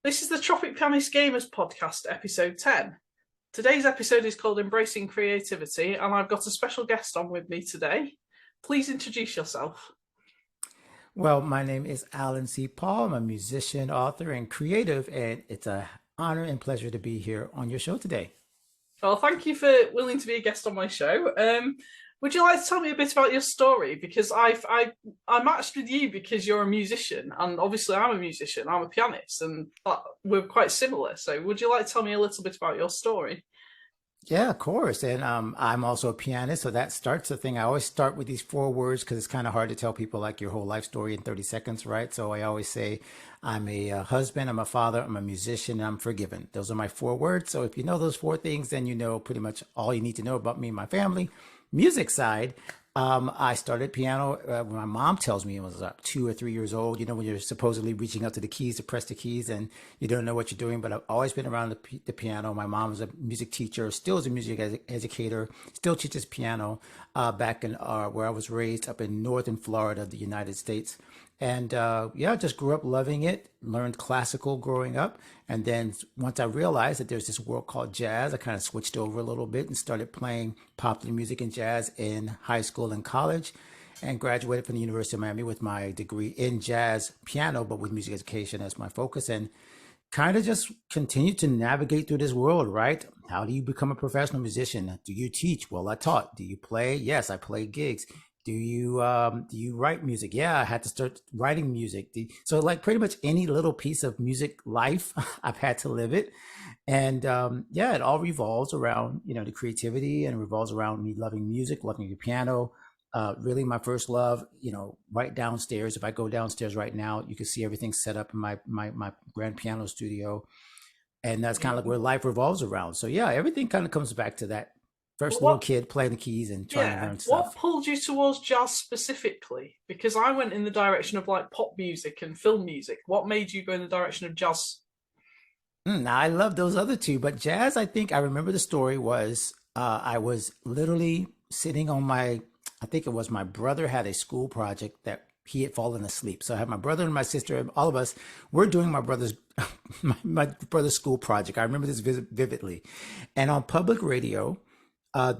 This is the Tropic Pianist Gamers podcast, episode 10. Today's episode is called Embracing Creativity, and I've got a special guest on with me today. Please introduce yourself. Well, my name is Alan C. Paul. I'm a musician, author, and creative, and it's an honor and pleasure to be here on your show today. Well, thank you for willing to be a guest on my show. Would you like to tell me a bit about your story? Because I matched with you because you're a musician, and obviously I'm a musician. I'm a pianist, and we're quite similar. So, would you like to tell me a little bit about your story? Yeah, of course. And I'm also a pianist, so that starts the thing. I always start with these four words because it's kind of hard to tell people like your whole life story in 30 seconds, right? So I always say I'm a husband, I'm a father, I'm a musician, and I'm forgiven. Those are my four words. So if you know those four things, then you know pretty much all you need to know about me and my family. Music side, I started piano when my mom tells me I was 2 or 3 years old. You know, when you're supposedly reaching up to the keys to press the keys and you don't know what you're doing. But I've always been around the piano. My mom was a music teacher, still is a music educator, still teaches piano back in where I was raised up in northern Florida, the United States. And yeah, I just grew up loving it, learned classical growing up. And then once I realized that there's this world called jazz, I kind of switched over a little bit and started playing popular music and jazz in high school and college and graduated from the University of Miami with my degree in jazz piano, but with music education as my focus. And kind of just continued to navigate through this world, right? How do you become a professional musician? Do you teach? Well, I taught. Do you play? Yes, I played gigs. Do you write music? Yeah, I had to start writing music. So like pretty much any little piece of music life, I've had to live it. And yeah, it all revolves around, the creativity and revolves around me loving music, loving the piano. Really my first love, right downstairs. If I go downstairs right now, you can see everything set up in my grand piano studio. And that's kind of like where life revolves around. So yeah, everything kind of comes back to that first little What? kid playing the keys and trying to Yeah. learn What stuff. pulled you towards jazz specifically? Because I went in the direction of like pop music and film music. What made you go in the direction of jazz? Now I love those other two, but jazz, I think I remember the story was I was literally sitting on I think it was my brother had a school project that he had fallen asleep. So I had my brother and my sister, and all of us, we're doing my brother's my brother's school project. I remember this vividly. And on public radio,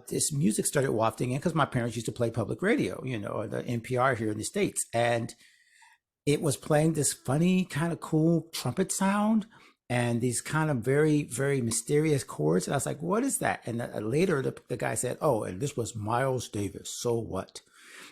this music started wafting in because my parents used to play public radio, or the NPR here in the States. And it was playing this funny, kind of cool trumpet sound and these kind of very, very mysterious chords. And I was like, what is that? And later the guy said, oh, and this was Miles Davis. So what?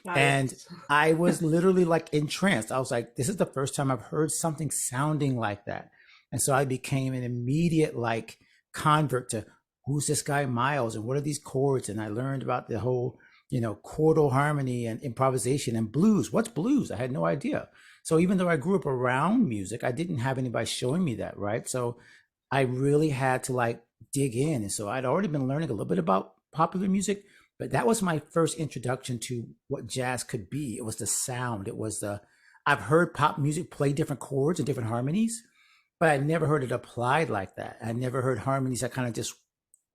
And Nice. I was literally like entranced. I was like, this is the first time I've heard something sounding like that. And so I became an immediate like convert to who's this guy Miles and what are these chords? And I learned about the whole, chordal harmony and improvisation and blues. What's blues? I had no idea. So even though I grew up around music, I didn't have anybody showing me that, right? So I really had to like dig in. And so I'd already been learning a little bit about popular music, but that was my first introduction to what jazz could be. It was the sound. I've heard pop music play different chords and different harmonies, but I never heard it applied like that. I never heard harmonies that kind of just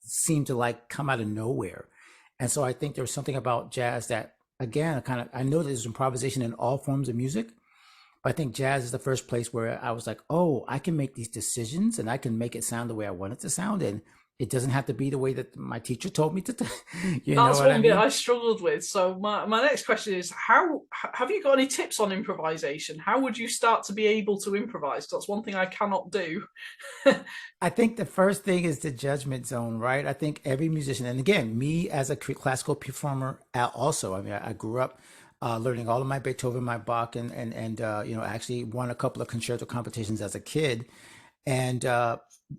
seemed to like come out of nowhere. And so I think there's something about jazz that, again, I know there's improvisation in all forms of music, but I think jazz is the first place where I was like, oh, I can make these decisions and I can make it sound the way I want it to sound. And it doesn't have to be the way that my teacher told me to, you know That's what I one bit mean? I struggled with. So my next question is, how have you got any tips on improvisation? How would you start to be able to improvise? That's one thing I cannot do. I think the first thing is the judgment zone, right? I think every musician, and again, me as a classical performer, also, I mean, I grew up learning all of my Beethoven, my Bach, and actually won a couple of concerto competitions as a kid, and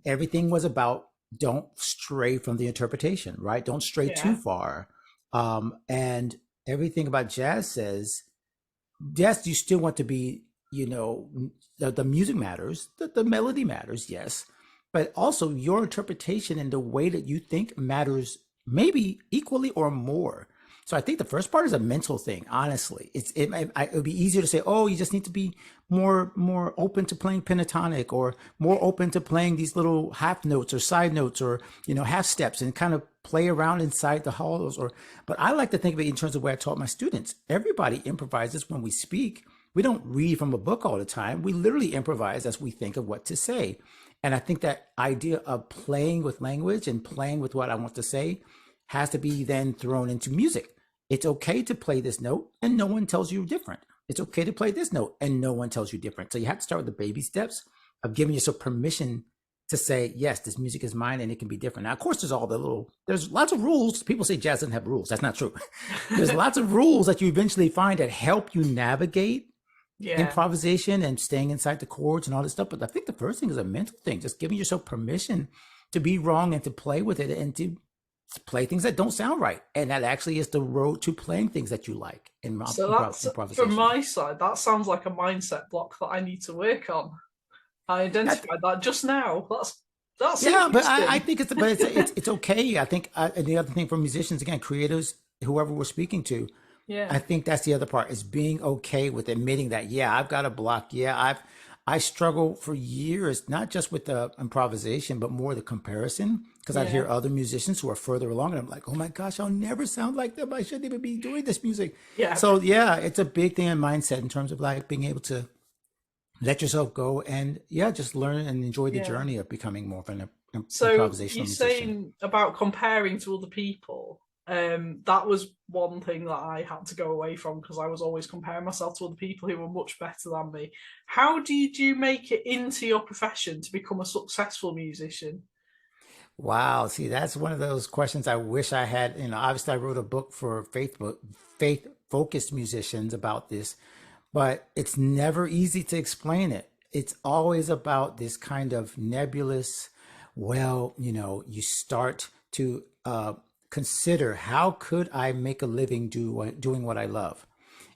everything was about don't stray from the interpretation, right? Don't stray too Yeah. far. And everything about jazz says, yes, you still want to be, the music matters, the melody matters, yes, but also your interpretation and the way that you think matters maybe equally or more. So I think the first part is a mental thing. Honestly, it would be easier to say, oh, you just need to be more open to playing pentatonic or more open to playing these little half notes or side notes or half steps and kind of play around inside the hollows. But I like to think of it in terms of where I taught my students. Everybody improvises when we speak, we don't read from a book all the time. We literally improvise as we think of what to say. And I think that idea of playing with language and playing with what I want to say has to be then thrown into music. It's okay to play this note and no one tells you different. It's okay to play this note and no one tells you different. So you have to start with the baby steps of giving yourself permission to say, yes, this music is mine and it can be different. Now, of course, there's lots of rules. People say jazz doesn't have rules. That's not true. There's lots of rules that you eventually find that help you navigate Yeah. improvisation and staying inside the chords and all this stuff. But I think the first thing is a mental thing, just giving yourself permission to be wrong and to play with it and to play things that don't sound right. And that actually is the road to playing things that you like in So that's improvisation. from my side. That sounds like a mindset block that I need to work on. I identified that just now. That's Yeah, but interesting. I think it's okay. I think and the other thing for musicians, again, creators, whoever we're speaking to, Yeah. I think that's the other part is being okay with admitting that, yeah, I've got a block. Yeah, I struggle for years, not just with the improvisation, but more the comparison. Because I'd Yeah. hear other musicians who are further along, and I'm like, oh my gosh, I'll never sound like them. I shouldn't even be doing this music. Yeah. So yeah, it's a big thing in mindset in terms of like being able to let yourself go and yeah, just learn and enjoy the Yeah. journey of becoming more of an So you're improvisational musician. saying about comparing to other people. That was one thing that I had to go away from because I was always comparing myself to other people who were much better than me. How did you make it into your profession to become a successful musician? Wow. See, that's one of those questions I wish I had. Obviously I wrote a book for faith focused musicians about this, but it's never easy to explain it. It's always about this kind of nebulous, well, you start to consider how could I make a living doing what I love?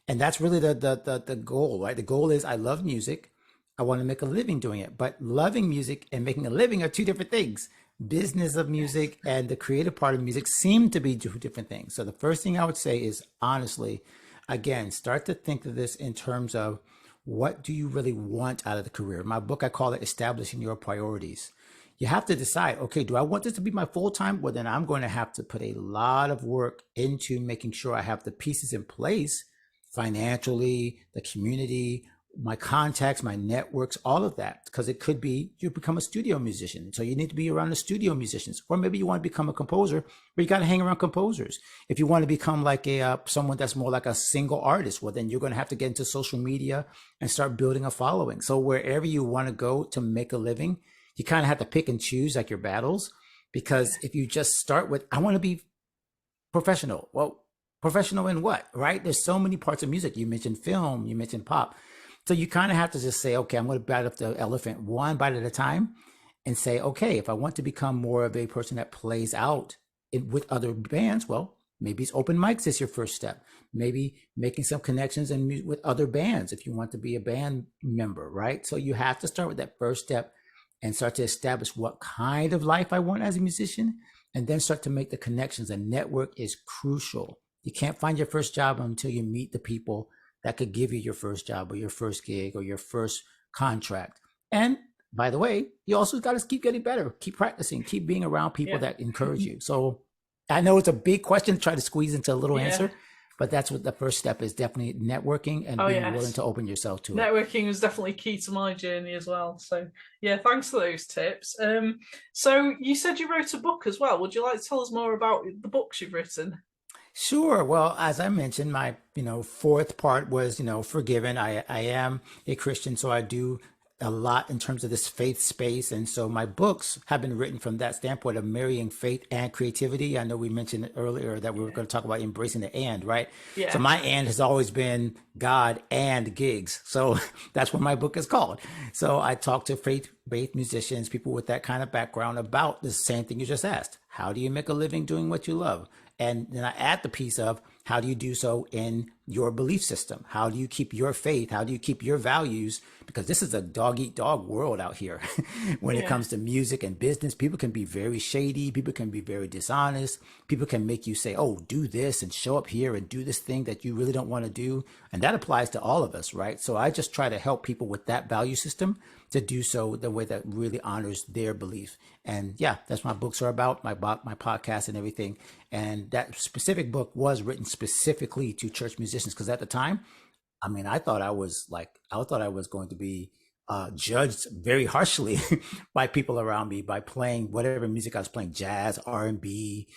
And that's really the goal, right? The goal is I love music. I want to make a living doing it. But loving music and making a living are two different things. Business of Yes. music and the creative part of music seem to be two different things. So the first thing I would say is honestly, again, start to think of this in terms of what do you really want out of the career? In my book, I call it establishing your priorities. You have to decide, okay, do I want this to be my full time? Well, then I'm going to have to put a lot of work into making sure I have the pieces in place financially, the community, my contacts, my networks, all of that. Because it could be you become a studio musician. So you need to be around the studio musicians. Or maybe you want to become a composer, but you got to hang around composers. If you want to become like someone that's more like a single artist, well, then you're going to have to get into social media and start building a following. So wherever you want to go to make a living, you kind of have to pick and choose like your battles. Because if you just start with, I want to be professional. Well, professional in what, right? There's so many parts of music. You mentioned film, you mentioned pop. So you kind of have to just say, okay, I'm going to bite up the elephant one bite at a time and say, okay, if I want to become more of a person that plays out with other bands, well, maybe it's open mics is your first step. Maybe making some connections and with other bands if you want to be a band member, right? So you have to start with that first step and start to establish what kind of life I want as a musician, and then start to make the connections. And network is crucial. You can't find your first job until you meet the people that could give you your first job or your first gig or your first contract. And by the way, you also got to keep getting better, keep practicing, keep being around people Yeah. that encourage you. So I know it's a big question to try to squeeze into a little Yeah. answer, but that's what the first step is, definitely networking and Oh being willing yes. to open yourself to it. Networking was definitely key to my journey as well. So yeah, thanks for those tips. So you said you wrote a book as well. Would you like to tell us more about the books you've written? Sure. Well, as I mentioned, my, fourth part was, forgiven. I am a Christian, so I do a lot in terms of this faith space. And so my books have been written from that standpoint of marrying faith and creativity. I know we mentioned earlier that we were Yeah. going to talk about embracing the and, right? So Yeah. my and has always been God and gigs. So that's what my book is called. So I talk to faith musicians, people with that kind of background about the same thing you just asked. How do you make a living doing what you love? And then I add the piece of how do you do so in your belief system? How do you keep your faith? How do you keep your values? Because this is a dog eat dog world out here when it Yeah. comes to music and business. People can be very shady. People can be very dishonest. People can make you say, oh, do this and show up here and do this thing that you really don't want to do. And that applies to all of us, right? So I just try to help people with that value system to do so the way that really honors their belief. And yeah, that's what my books are about, my podcast and everything. And that specific book was written specifically to church musicians because at the time I mean, I thought I was going to be judged very harshly by people around me by playing whatever music I was playing, jazz, R&B,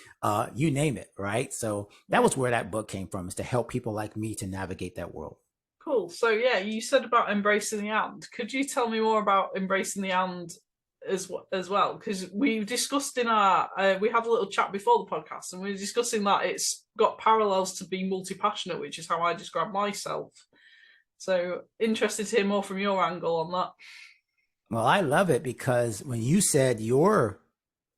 you name it, right? So that Yeah. was where that book came from, is to help people like me to navigate that world. Cool. So yeah, you said about embracing the and. Could you tell me more about embracing the and as well? Because we discussed in our we had a little chat before the podcast, and we were discussing that it's got parallels to being multi-passionate, which is how I describe myself. So interested to hear more from your angle on that. Well, I love it because when you said your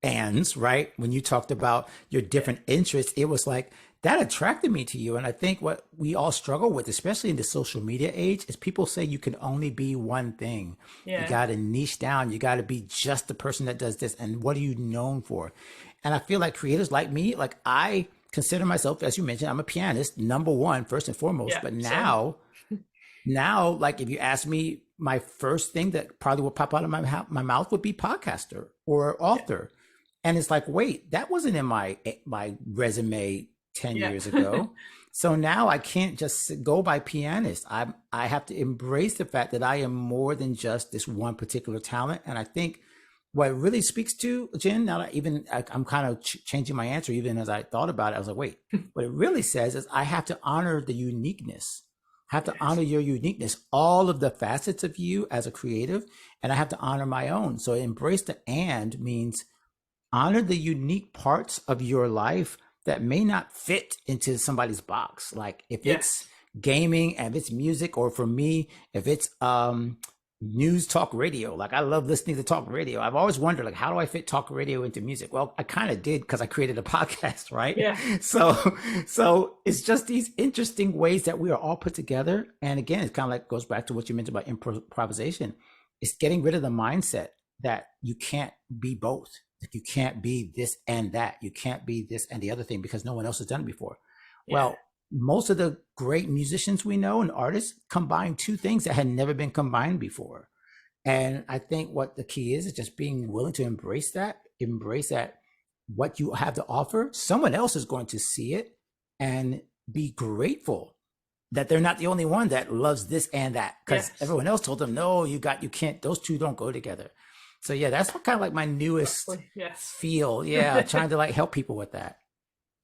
ands, right? When you talked about your Yeah. different interests, it was like that attracted me to you. And I think what we all struggle with, especially in the social media age, is people say you can only be one thing. You Yeah. got to niche down. You got to be just the person that does this. And what are you known for? And I feel like creators like me, like I consider myself, as you mentioned, I'm a pianist, number one, first and foremost. Yeah. But Same. now, like if you ask me, my first thing that probably will pop out of my mouth would be podcaster or Yeah. author. And it's like, wait, that wasn't in my resume 10 Yeah. years ago. So now I can't just go by pianist. I have to embrace the fact that I am more than just this one particular talent. And I think what it really speaks to, Jen, now that I'm kind of changing my answer, even as I thought about it, I was like, wait, what it really says is I have to honor the uniqueness. I have to Yes. honor your uniqueness, all of the facets of you as a creative, and I have to honor my own. So embrace the and means honor the unique parts of your life that may not fit into somebody's box. Like if it's Yes. gaming and if it's music, or for me, if it's news talk radio. Like I love listening to talk radio. I've always wondered, like, how do I fit talk radio into music? Well, I kind of did because I created a podcast, right? Yeah. So it's just these interesting ways that we are all put together. And again, it's kind of like goes back to what you mentioned about improvisation. It's getting rid of the mindset that you can't be both. Like you can't be this and that. You can't be this and the other thing because no one else has done it before. Yeah. Well, most of the great musicians we know and artists combine two things that had never been combined before. And I think what the key is just being willing to embrace that what you have to offer, someone else is going to see it and be grateful that they're not the only one that loves this and that, because Yes. everyone else told them, no, you can't, those two don't go together. So yeah, that's what kind of like my newest Exactly. Yes. feel. Yeah, trying to like help people with that.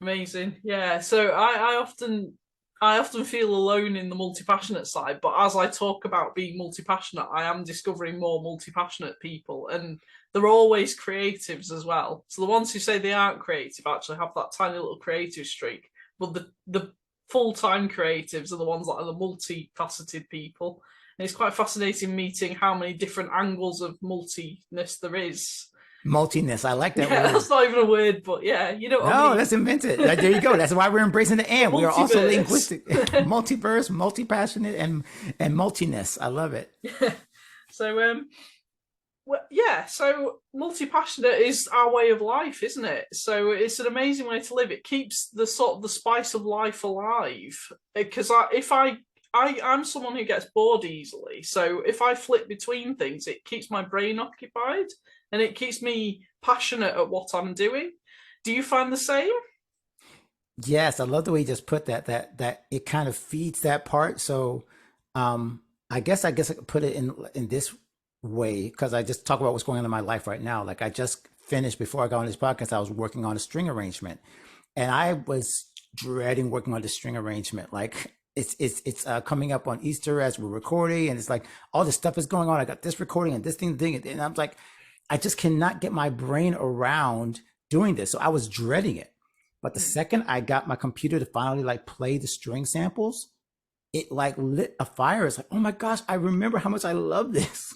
Amazing. Yeah. So I often feel alone in the multi-passionate side, but as I talk about being multi-passionate, I am discovering more multi-passionate people, and they're always creatives as well. So the ones who say they aren't creative actually have that tiny little creative streak, but the full-time creatives are the ones that are the multifaceted people. And it's quite fascinating meeting how many different angles of multiness there is. Multiness. I like that Yeah, word. that's not even a word, but yeah, you know what I No, mean. that's invented. There you go. That's why we're embracing the The and. We are also multiverse. linguistic, multiverse, multi-passionate, and multiness. I love it. So well, yeah, so multi-passionate is our way of life, isn't it? So it's an amazing way to live. It keeps the sort of the spice of life alive. Because I'm someone who gets bored easily. So if I flip between things, it keeps my brain occupied and it keeps me passionate at what I'm doing. Do you find the same? Yes, I love the way you just put that. That it kind of feeds that part. So, I guess I could put it in this way because I just talk about what's going on in my life right now. Like I just finished before I got on this podcast. I was working on a string arrangement, and I was dreading working on the string arrangement. Like it's coming up on Easter as we're recording, and it's like all this stuff is going on. I got this recording and this thing, and I'm like, I just cannot get my brain around doing this. So I was dreading it. But the Mm. second I got my computer to finally like play the string samples, it like lit a fire. It's like, oh my gosh, I remember how much I love this.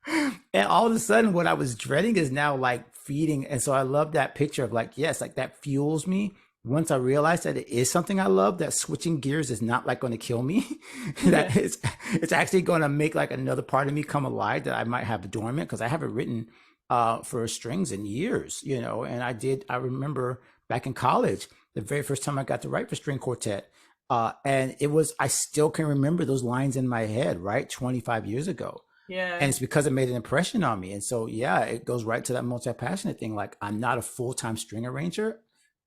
And all of a sudden, what I was dreading is now like feeding. And so I love that picture of like, yes, like that fuels me. Once I realize that it is something I love, that switching gears is not like going to kill me. Yeah. That it's actually going to make like another part of me come alive that I might have dormant because I haven't written for strings in years, And I remember back in college, the very first time I got to write for string quartet. And I still can remember those lines in my head, right? 25 years ago. And Yeah. it's because it made an impression on me. And so, yeah, it goes right to that multi-passionate thing. Like I'm not a full-time string arranger,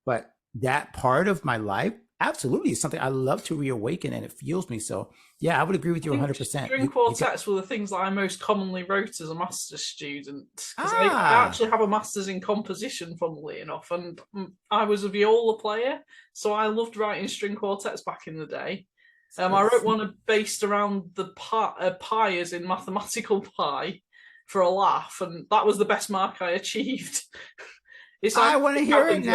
but that part of my life absolutely, it's something I love to reawaken, and it fuels me. So yeah, I would agree with I you think 100%. string You got quartets were the things that I most commonly wrote as a master's student because I ah actually have a master's in composition, funnily enough, and I was a viola player, so I loved writing string quartets back in the day. I wrote one based around the pi as in mathematical pi for a laugh, and that was the best mark I achieved. It's I want to ironic how hear it things work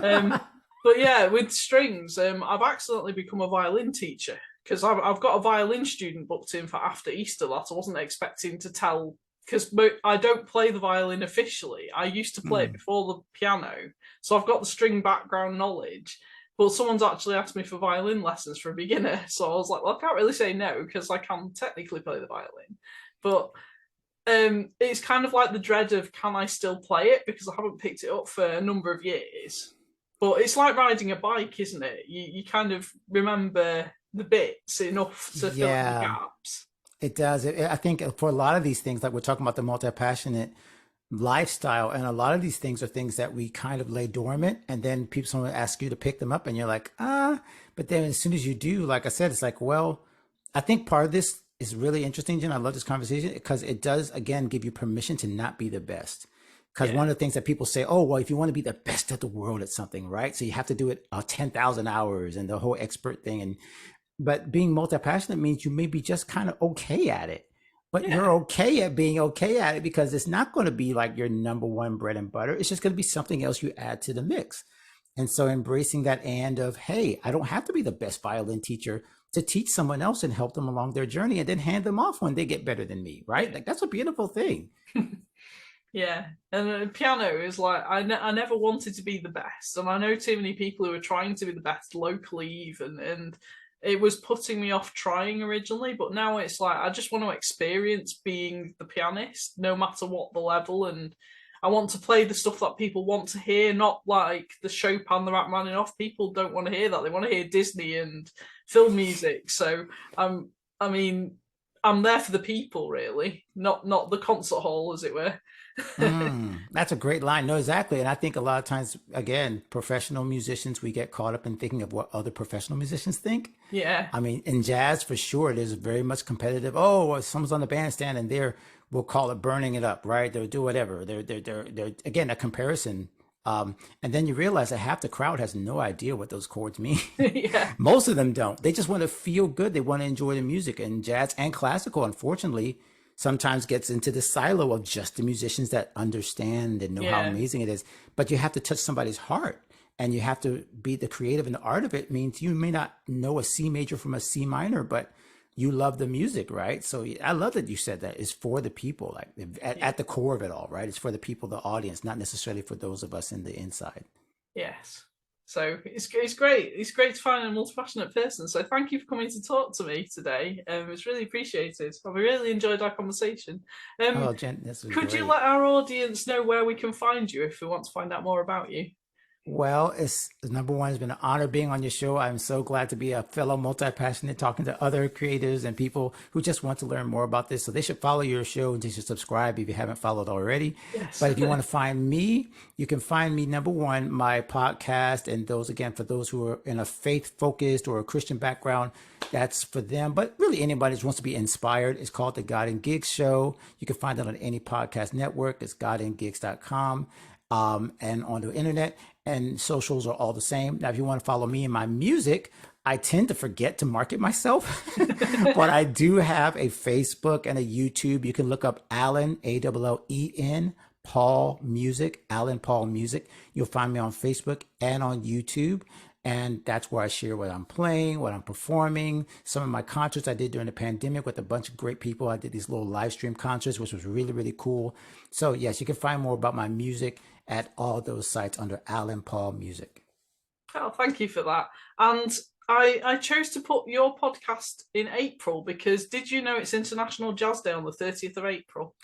now. out. But yeah, with strings, I've accidentally become a violin teacher because I've got a violin student booked in for after Easter that I wasn't expecting to tell because I don't play the violin officially. I used to play it Mm. before the piano, so I've got the string background knowledge. But someone's actually asked me for violin lessons for a beginner, so I was like, well, I can't really say no because I can technically play the violin, but it's kind of like the dread of can I still play it because I haven't picked it up for a number of years. But it's like riding a bike, isn't it? You kind of remember the bits enough to fill in the Yeah, gaps. it does. I think for a lot of these things, like we're talking about the multi-passionate lifestyle, and a lot of these things are things that we kind of lay dormant, and then people someone ask you to pick them up, and you're like, but then as soon as you do, like I said, it's like, well, I think part of this is really interesting, Jen. I love this conversation because it does again give you permission to not be the best. Because Yeah, one of the things that people say, oh, well, if you want to be the best of the world at something, right? So you have to do it 10,000 hours and the whole expert thing. And but being multi-passionate means you may be just kind of okay at it, but yeah, you're okay at being okay at it because it's not going to be like your number one bread and butter. It's just going to be something else you add to the mix. And so embracing that and of, hey, I don't have to be the best violin teacher to teach someone else and help them along their journey and then hand them off when they get better than me, right? yeah. Like that's a beautiful thing. Yeah, and piano is like I never wanted to be the best, and I know too many people who are trying to be the best locally even, and it was putting me off trying originally. But now it's like I just want to experience being the pianist, no matter what the level, and I want to play the stuff that people want to hear, not like the Chopin, the Rachmaninoff. People don't want to hear that; they want to hear Disney and film music. So I mean, I'm there for the people, really, not the concert hall, as it were. That's a great line. No, exactly. And I think a lot of times, again, professional musicians, we get caught up in thinking of what other professional musicians think. Yeah, I mean, in jazz, for sure, there's very much competitive. Oh, well, someone's on the bandstand and we'll call it burning it up, right? They'll do whatever. They're again, a comparison. And then you realize that half the crowd has no idea what those chords mean. yeah, Most of them don't. They just want to feel good. They want to enjoy the music. And jazz and classical, unfortunately, sometimes gets into the silo of just the musicians that understand and know how yeah, amazing it is. But you have to touch somebody's heart and you have to be the creative and the art of it means you may not know a C major from a C minor, but you love the music, right? So I love that you said that it's for the people, like yeah. at the core of it all, right? It's for the people, the audience, not necessarily for those of us in the inside. Yes. So it's great. It's great to find a multi-passionate person. So thank you for coming to talk to me today. It's really appreciated. I've really enjoyed our conversation. Um, Oh, Jen, this was could you great. let our audience know where we can find you if we want to find out more about you? Well, it's number one, it's been an honor being on your show. I'm so glad to be a fellow multi-passionate talking to other creators and people who just want to learn more about this. So they should follow your show and they should subscribe if you haven't followed already. Yes. But if you want to find me, you can find me number one, my podcast, and those again for those who are in a faith-focused or a Christian background, that's for them. But really anybody who wants to be inspired, it's called the God and Gigs Show. You can find it on any podcast network. It's godandgigs.com. And on the internet and socials are all the same. Now, if you want to follow me and my music, I tend to forget to market myself, but I do have a Facebook and a YouTube. You can look up Alan, Allen, Paul Music, Alan Paul Music. You'll find me on Facebook and on YouTube. And that's where I share what I'm playing, what I'm performing. Some of my concerts I did during the pandemic with a bunch of great people. I did these little live stream concerts, which was really, really cool. So yes, you can find more about my music at all those sites under Alan Paul Music. Oh, thank you for that. And I chose to put your podcast in April because did you know it's International Jazz Day on the 30th of April?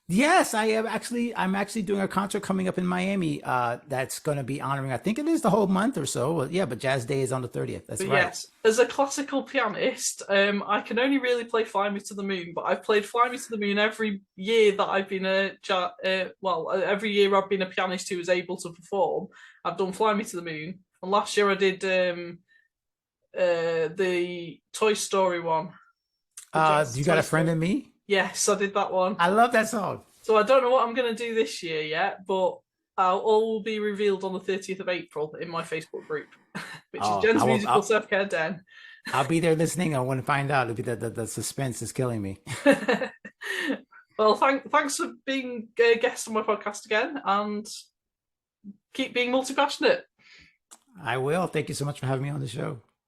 Yes, I am actually. I'm actually doing a concert coming up in Miami. That's going to be honoring. I think it is the whole month or so. Well, yeah, but Jazz Day is on the 30th. That's But right. yes, as a classical pianist, I can only really play "Fly Me to the Moon," but I've played "Fly Me to the Moon" every year that I've been every year I've been a pianist who was able to perform. I've done "Fly Me to the Moon," And last year I did the Toy Story one. You got a friend in me? Yes, I did that one. I love that song. So I don't know what I'm going to do this year yet, but all will be revealed on the 30th of April in my Facebook group, which is Oh, Jen's Musical Self Care Den. I'll be there listening. I want to find out. It'll be the suspense is killing me. Well, thanks for being a guest on my podcast again, and keep being multi-passionate. I will. Thank you so much for having me on the show.